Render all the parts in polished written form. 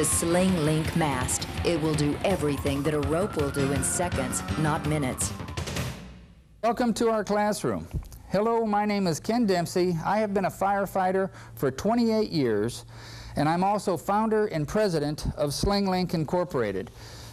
The Sling Link mast. It will do everything that a rope will do in seconds, not minutes. Welcome to our classroom. Hello, my name is Ken Dempsey. I have been a firefighter for 28 years, and I'm also founder and president of Sling Link Incorporated.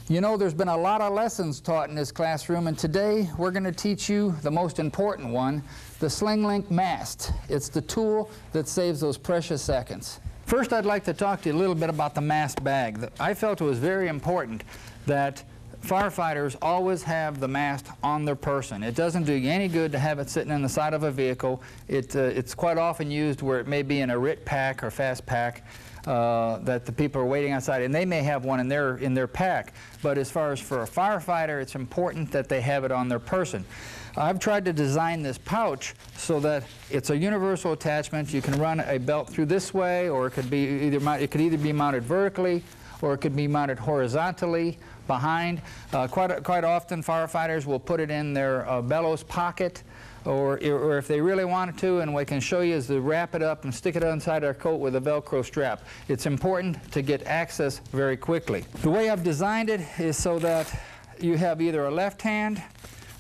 You know, there's been a lot of lessons taught in this classroom, and today we're going to teach you the most important one, the Sling Link mast. It's the tool that saves those precious seconds. First, I'd like to talk to you a little bit about the mast bag. I felt it was very important that firefighters always have the mast on their person. It doesn't do you any good to have it sitting in the side of a vehicle. It's quite often used where it may be in a RIT pack or fast pack that the people are waiting outside, and they may have one in their pack. But as far as for a firefighter, it's important that they have it on their person. I've tried to design this pouch so that it's a universal attachment. You can run a belt through this way, or it could either be mounted vertically, or it could be mounted horizontally behind. Quite often firefighters will put it in their bellows pocket, or if they really wanted to, and what I can show you is to wrap it up and stick it inside our coat with a Velcro strap. It's important to get access very quickly. The way I've designed it is so that you have either a left hand,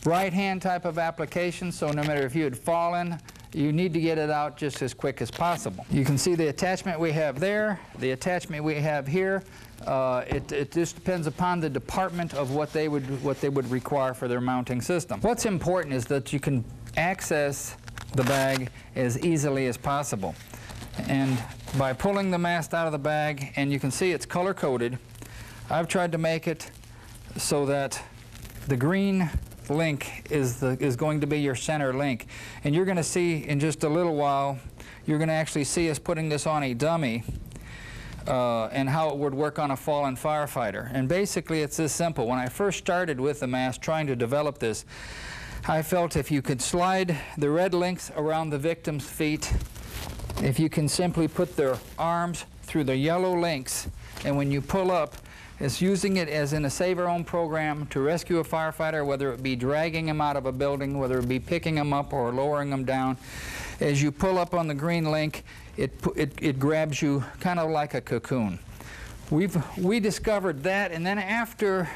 right hand type of application, so no matter if you had fallen, you need to get it out just as quick as possible. You can see the attachment we have there, the attachment we have here. It just depends upon the department of what they would require for their mounting system. What's important is that you can access the bag as easily as possible. And by pulling the mast out of the bag, and you can see it's color-coded, I've tried to make it so that the green link is going to be your center link. And you're going to see in just a little while, you're going to actually see us putting this on a dummy and how it would work on a fallen firefighter. And basically it's this simple. When I first started with the mast trying to develop this, I felt if you could slide the red links around the victim's feet, if you can simply put their arms through the yellow links, and when you pull up, it's using it as in a Save Our Own program to rescue a firefighter, whether it be dragging him out of a building, whether it be picking him up or lowering him down. As you pull up on the green link, it grabs you kind of like a cocoon. We discovered that, and then after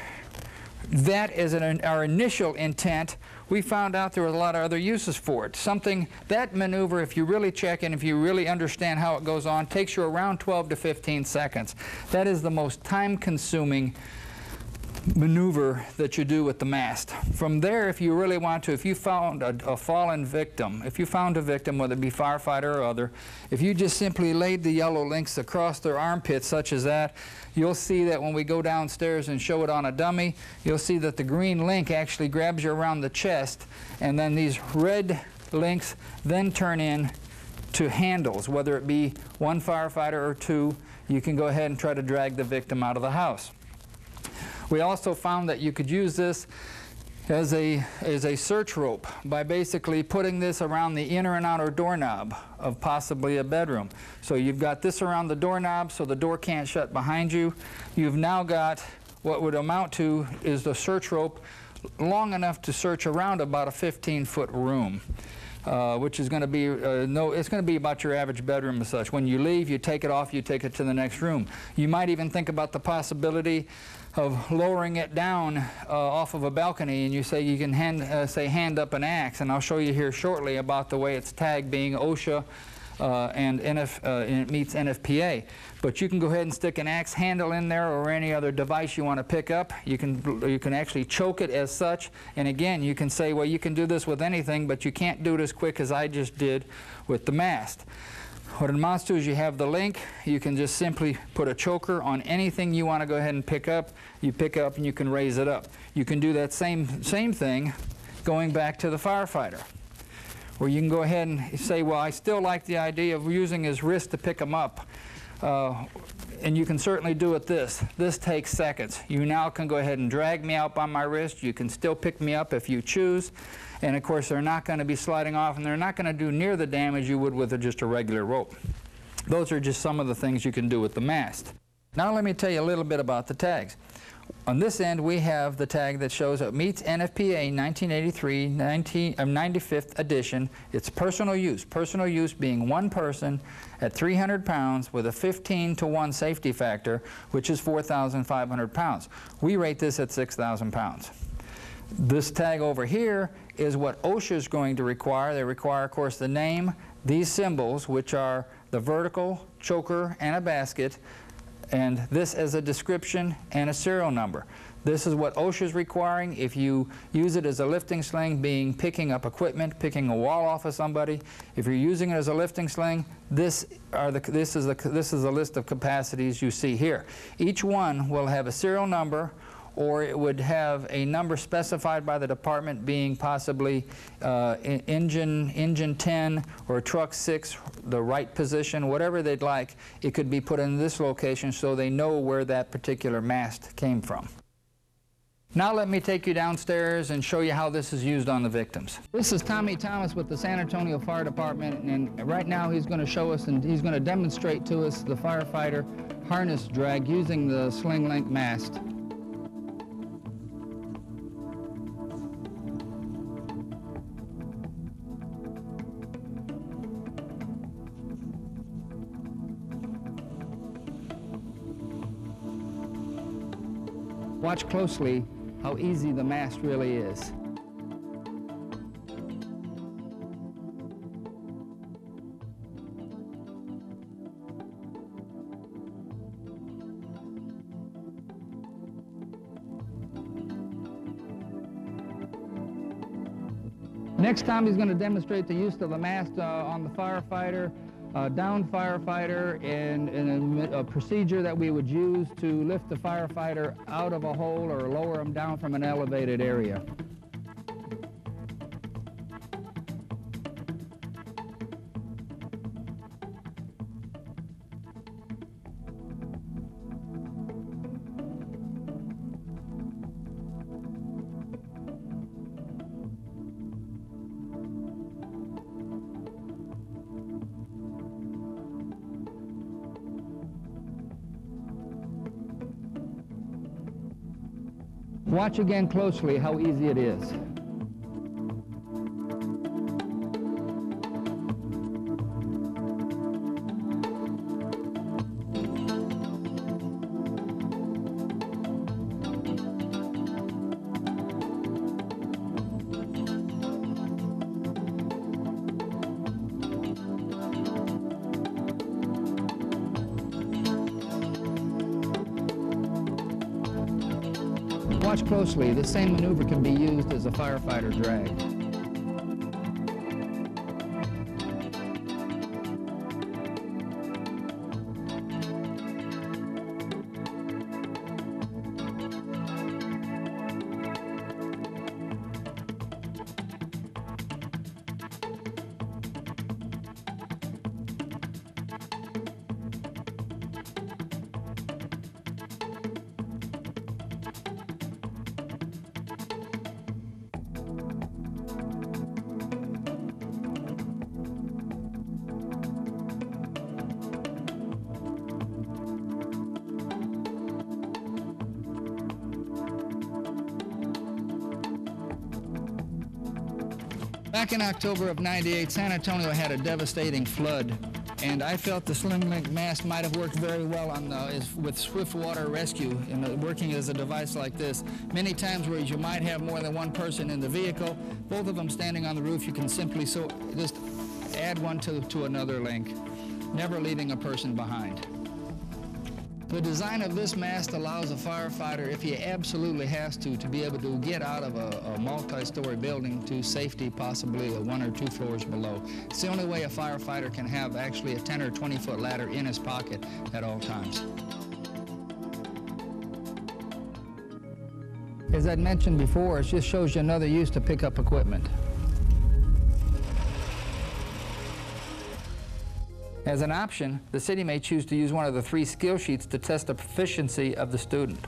that as our initial intent, we found out there was a lot of other uses for it. That maneuver, if you really check and if you really understand how it goes on, takes you around 12 to 15 seconds. That is the most time-consuming maneuver that you do with the mast. From there, if you really want to, if you found a fallen victim, if you found a victim, whether it be firefighter or other, if you just simply laid the yellow links across their armpits such as that, you'll see that when we go downstairs and show it on a dummy, you'll see that the green link actually grabs you around the chest, and then these red links then turn in to handles, whether it be one firefighter or two. You can go ahead and try to drag the victim out of the house. We also found that you could use this as a search rope by basically putting this around the inner and outer doorknob of possibly a bedroom. So you've got this around the doorknob so the door can't shut behind you. You've now got what would amount to is the search rope long enough to search around about a 15-foot room. Which is going to be, it's going to be about your average bedroom as such. When you leave, you take it off, you take it to the next room. You might even think about the possibility of lowering it down off of a balcony, and you say you can hand up an axe, and I'll show you here shortly about the way it's tagged being OSHA and it meets NFPA. But you can go ahead and stick an axe handle in there or any other device you want to pick up. You can actually choke it as such. And again, you can say, well, you can do this with anything, but you can't do it as quick as I just did with the mast. What it amounts to is you have the link. You can just simply put a choker on anything you want to go ahead and pick up. You pick up and you can raise it up. You can do that same thing going back to the firefighter, where you can go ahead and say, well, I still like the idea of using his wrist to pick him up. And you can certainly do it this. This takes seconds. You now can go ahead and drag me out by my wrist. You can still pick me up if you choose. And of course, they're not going to be sliding off, and they're not going to do near the damage you would with just a regular rope. Those are just some of the things you can do with the mast. Now let me tell you a little bit about the tags. On this end, we have the tag that shows it meets NFPA 1983 95th edition. It's personal use being one person at 300 pounds with a 15-to-1 safety factor, which is 4,500 pounds. We rate this at 6,000 pounds. This tag over here is what OSHA is going to require. They require, of course, the name, these symbols, which are the vertical, choker, and a basket, and this as a description and a serial number. This is what OSHA is requiring. If you use it as a lifting sling, being picking up equipment, picking a wall off of somebody, if you're using it as a lifting sling, this is the list of capacities you see here. Each one will have a serial number, or it would have a number specified by the department, being possibly engine 10 or truck 6, the right position, whatever they'd like. It could be put in this location so they know where that particular mast came from. Now let me take you downstairs and show you how this is used on the victims. This is Tommy Thomas with the San Antonio Fire Department, and right now he's going to show us and he's going to demonstrate to us the firefighter harness drag using the Sling Link mast. Watch closely how easy the mast really is. Next time he's going to demonstrate the use of the mast on the firefighter, down firefighter, and a procedure that we would use to lift the firefighter out of a hole or lower him down from an elevated area. Watch again closely how easy it is. Watch closely. The same maneuver can be used as a firefighter drag. Back in October of '98, San Antonio had a devastating flood, and I felt the Sling Link mast might have worked very well on with swift water rescue, working as a device like this. Many times where you might have more than one person in the vehicle, both of them standing on the roof, you can simply just add one to another link, never leaving a person behind. The design of this mast allows a firefighter, if he absolutely has to be able to get out of a multi-story building to safety, possibly 1 or 2 floors below. It's the only way a firefighter can have actually a 10 or 20-foot ladder in his pocket at all times. As I'd mentioned before, it just shows you another use to pick up equipment. As an option, the city may choose to use one of the 3 skill sheets to test the proficiency of the student.